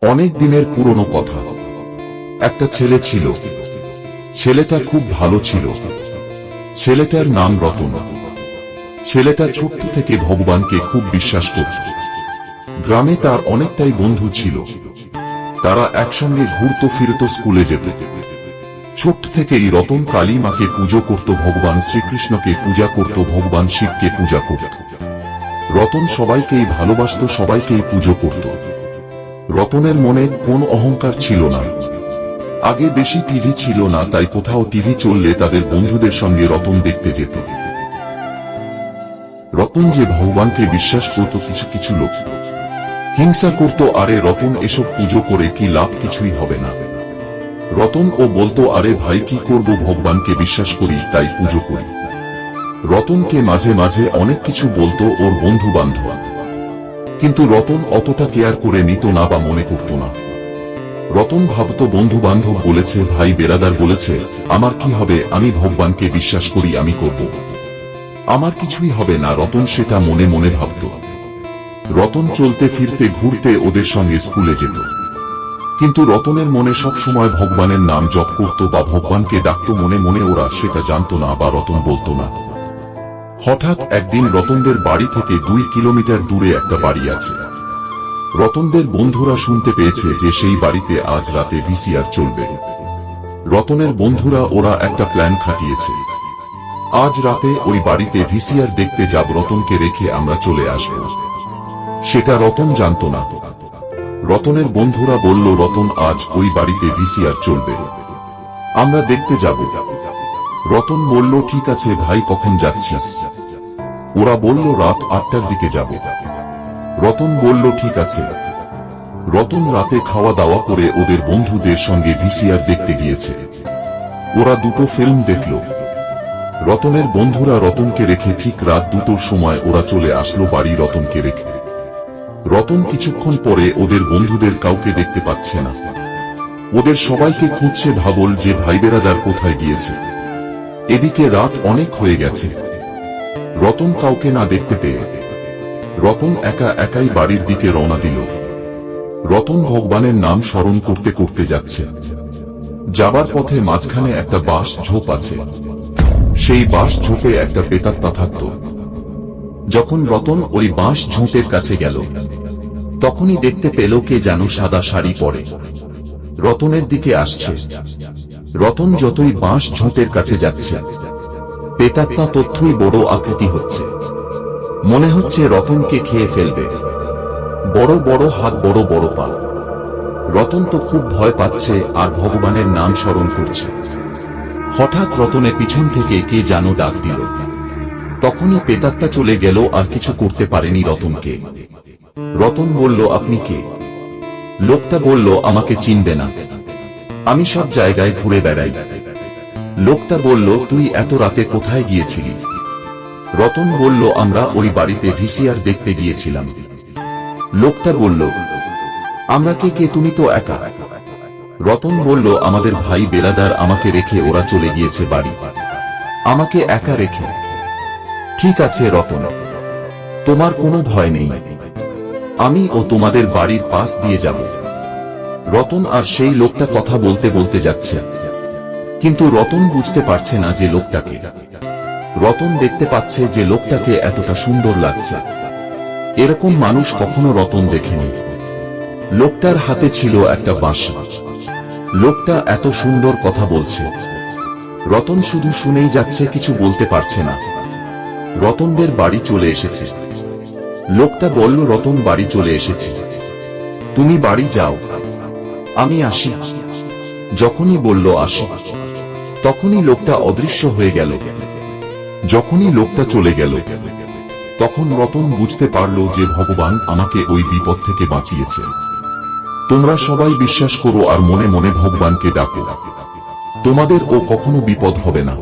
অনেক দিনের পুরনো কথা। একটা ছেলে ছিল। ছেলেটা খুব ভালো ছিল। ছেলেটার নাম রতন। ছেলেটা ছোট্ট থেকে ভগবানকে খুব বিশ্বাস করত। গ্রামে তার অনেকটাই বন্ধু ছিল। তারা একসঙ্গে ঘুরতো ফিরতো, স্কুলে যেত। ছোট্ট থেকেই রতন কালী মাকে পুজো করত, ভগবান শ্রীকৃষ্ণকে পূজা করত, ভগবান শিবকে পূজা করত। রতন সবাইকেই ভালোবাসত, সবাইকেই পুজো করত। রতনের মনে কোন অহংকার ছিল না। আগে বেশি টিভি ছিল না, তাই কোথাও টিভি চললে তাদের বন্ধুদের সঙ্গে রতন দেখতে যেত। রতন যে ভগবানকে বিশ্বাস করত, কিছু কিছু লোক হিংসা করত, আরে রতন এসব পুজো করে কি লাভ, কিছুই হবে না। রতন ও বলতো, আরে ভাই কি করব, ভগবানকে বিশ্বাস করি তাই পুজো করি। রতনকে মাঝে মাঝে অনেক কিছু বলতো ওর বন্ধু বান্ধব, কিন্তু রতন অতটা কেয়ার করে নিত না বা মনে করত না। রতন ভাবত, বন্ধু বান্ধব বলেছে, ভাই বেরাদার বলেছে, আমার কি হবে, আমি ভগবানকে বিশ্বাস করি, আমি করব, আমার কিছুই হবে না। রতন সেটা মনে মনে ভাবত। রতন চলতে ফিরতে ঘুরতে ওদের সঙ্গে স্কুলে যেত, কিন্তু রতনের মনে সব সময় ভগবানের নাম জপ করত বা ভগবানকে ডাকত মনে মনে। ওরা সেটা জানত না বা রতন বলতো না। হঠাৎ একদিন রতনদের বাড়ি থেকে 2 কিলোমিটার দূরে একটা বাড়ি আছে। রতনদের বন্ধুরা শুনতে পেয়েছে যে সেই বাড়িতে আজ রাতে ভিসিআর চলবে। রতনের বন্ধুরা ওরা একটা প্ল্যান খাটিয়েছে, আজ রাতে ওই বাড়িতে ভিসিআর দেখতে যাব, রতনকে রেখে আমরা চলে আসব। সেটা রতন জানত না। রতনের বন্ধুরা বলল, রতন আজ ওই বাড়িতে ভিসিআর চলবে, আমরা দেখতে যাব। রতন বলল, ঠিক আছে ভাই, কখন যাচ্ছিস? ওরা বলল, রাত 8টার দিকে যাব। রতন বলল, ঠিক আছে। রতন রাতে খাওয়া দাওয়া করে ওদের বন্ধুদের সঙ্গে ভিসিআর দেখতে গিয়েছে। ওরা 2টো ফিল্ম দেখল। রতনের বন্ধুরা রতনকে রেখে ঠিক রাত 2টোর সময় ওরা চলে আসলো বাড়ি রতনকে রেখে। রতন কিছুক্ষণ পরে ওদের বন্ধুদের কাউকে দেখতে পাচ্ছে না। ওদের সবাইকে খুঁজছে, ভাবল যে ভাই বেরাদার কোথায় গিয়েছে। এদিকে রাত অনেক হয়ে গেছে। রতন কাউকে না দেখতে পেয়ে রতন একা একাই বাড়ির দিকে রওনা দিল। রতন ভগবানের নাম স্মরণ করতে করতে যাচ্ছে। যাবার পথে মাঝখানে একটা বাঁশ ঝোপ আছে। সেই বাঁশ ঝোপে একটা প্রেতাত্মা থাকত। যখন রতন ওই বাঁশ ঝোপের কাছে গেল, তখনই দেখতে পেল কে যেন সাদা শাড়ি পরে রতনের দিকে আসছে। রতন যতই বাঁশ ঝোপের কাছে যাচ্ছে, প্রেতাত্মা তথ্যই বড় আকৃতি হচ্ছে। মনে হচ্ছে রতনকে খেয়ে ফেলবে। বড় বড় হাত, বড় বড় পা। রতন তো খুব ভয় পাচ্ছে আর ভগবানের নাম স্মরণ করছে। হঠাৎ রতনের পিছন থেকে কে যেন ডাক দিল। তখনই প্রেতাত্মা চলে গেল, আর কিছু করতে পারেনি রতনকে। রতন বলল, আপনি কে? লোকটা বলল, আমাকে চিনবে না, আমি সব জায়গায় ঘুরে বেড়াই। লোকটা বলল, তুই এত রাতে কোথায় গিয়েছিলি? রতন বলল, আমরা ওই বাড়িতে ভিসিআর দেখতে গিয়েছিলাম। লোকটা বলল, আমরা কে কে, তুমি তো একা। রতন বলল, আমাদের ভাই বেরাদার আমাকে রেখে ওরা চলে গিয়েছে বাড়ি, আমাকে একা রেখে। ঠিক আছে রতন, তোমার কোনো ভয় নেই, আমি ও তোমাদের বাড়ির পাশ দিয়ে যাব। রতন আর সেই লোকটা কথা বলতে বলতে যাচ্ছে, কিন্তু রতন বুঝতে পারছে না যে লোকটাকে। রতন দেখতে পাচ্ছে যে লোকটাকে এতটা সুন্দর লাগছে, এরকম মানুষ কখনো রতন দেখেনি। লোকটার হাতে ছিল একটা বাঁশি। লোকটা এত সুন্দর কথা বলছে, রতন শুধু শুনেই যাচ্ছে, কিছু বলতে পারছে না। রতনদের বাড়ি চলে এসেছে। লোকটা বলল, রতন বাড়ি চলে এসেছে, তুমি বাড়ি যাও, আমি আসি। যখনই বলল আসি, তখনই লোকটা অদৃশ্য হয়ে গেল। যখনই লোকটা চলে গেল, তখন রতন বুঝতে পারল যে ভগবান আমাকে ওই বিপদ থেকে বাঁচিয়েছে। তোমরা সবাই বিশ্বাস করো আর মনে মনে ভগবানকে ডাকো, তোমাদের ও কখনো বিপদ হবে না।